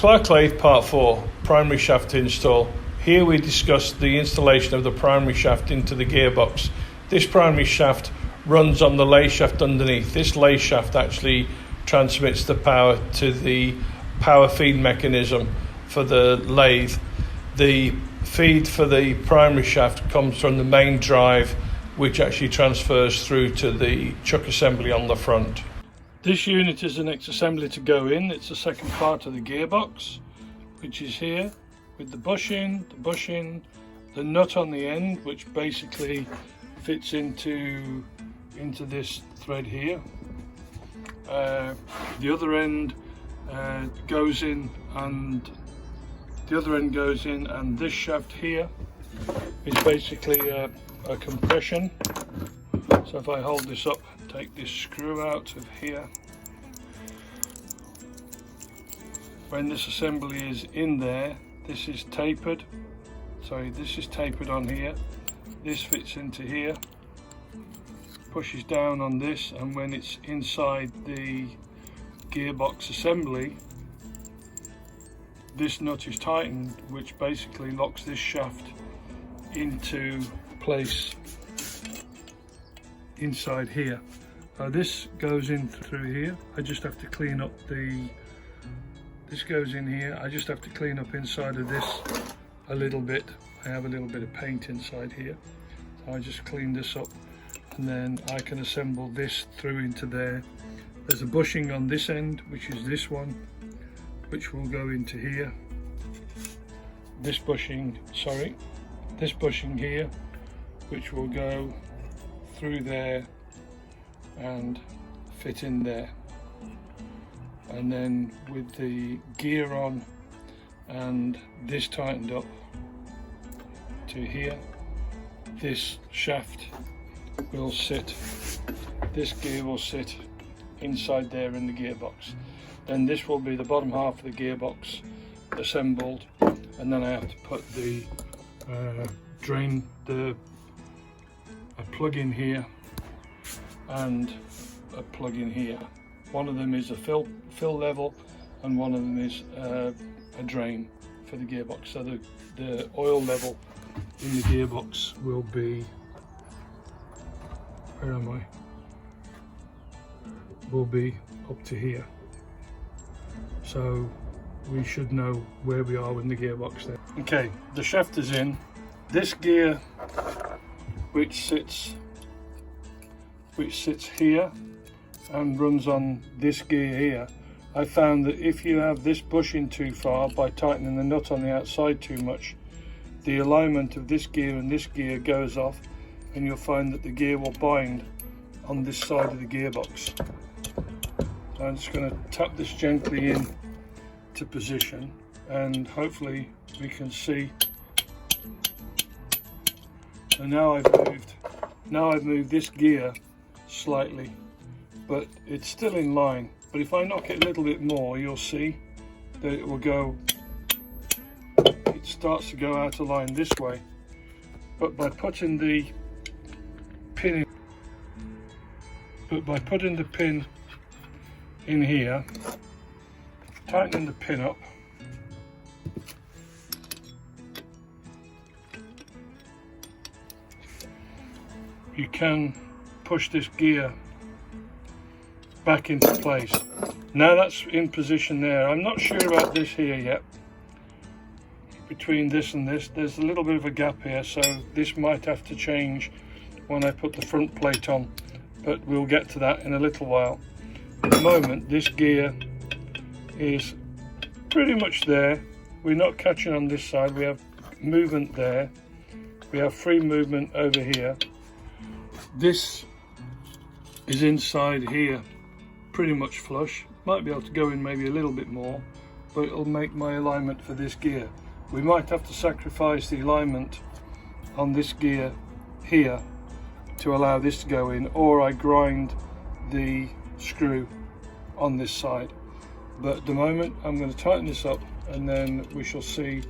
Clarke lathe part 4, primary shaft install. Here we discuss the installation of the primary shaft into the gearbox. This primary shaft runs on the lathe shaft underneath. This lathe shaft actually transmits the power to the power feed mechanism for the lathe. The feed for the primary shaft comes from the main drive, which actually transfers through to the chuck assembly on the front. This unit is the next assembly to go in. It's the second part of the gearbox, which is here with the bushing, the nut on the end, which basically fits into this thread here. The other end goes in, and this shaft here is basically a compression. So if I hold this up, take this screw out of here, when this assembly is in there, this is tapered on here, this fits into here, pushes down on this, and when it's inside the gearbox assembly, this nut is tightened, which basically locks this shaft into place inside here. This goes in through here. I just have to clean up this goes in here. I just have to clean up inside of this a little bit. I have a little bit of paint inside here, so I just clean this up, and then I can assemble this through into there. There's a bushing on this end, which is this one, which will go into here. This bushing here, which will go through there and fit in there. And then with the gear on and this tightened up to here, this shaft will sit, this gear will sit inside there in the gearbox. Then this will be the bottom half of the gearbox assembled, and then I have to put the a plug in here and a plug in here. One of them is a fill level, and one of them is a drain for the gearbox. So the oil level in the gearbox will be, where am I? Will be up to here. So we should know where we are in the gearbox there. Okay, the shaft is in. This gear, which sits here and runs on this gear here, I found that if you have this bushing too far by tightening the nut on the outside too much, the alignment of this gear and this gear goes off, and you'll find that the gear will bind on this side of the gearbox. So I'm just going to tap this gently in to position, and hopefully we can see. So now I've moved this gear slightly, but it's still in line. But if I knock it a little bit more, you'll see that it will go, it starts to go out of line this way. But by putting the pin in here, tightening the pin up, you can push this gear back into place. Now that's in position there. I'm not sure about this here yet. Between this and this, there's a little bit of a gap here, so this might have to change when I put the front plate on, but we'll get to that in a little while. At the moment, this gear is pretty much there. We're not catching on this side. We have movement there. We have free movement over here. This is inside here, pretty much flush. Might be able to go in maybe a little bit more, but it'll make my alignment for this gear. We might have to sacrifice the alignment on this gear here to allow this to go in, or I grind the screw on this side. But at the moment I'm going to tighten this up, and then we shall see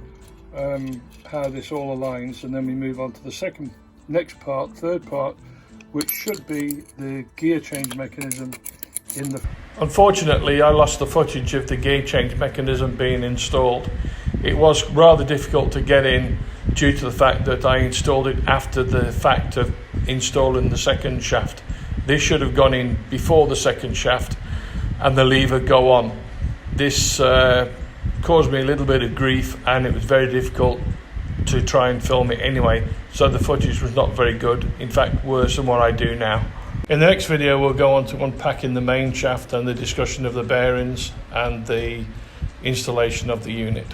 how this all aligns, and then we move on to the third part, which should be the gear change mechanism in the... Unfortunately, I lost the footage of the gear change mechanism being installed. It was rather difficult to get in due to the fact that I installed it after the fact of installing the second shaft. This should have gone in before the second shaft and the lever go on. This caused me a little bit of grief, and it was very difficult to try and film it anyway, so the footage was not very good, in fact worse than what I do now. In the next video we'll go on to unpacking the main shaft and the discussion of the bearings and the installation of the unit.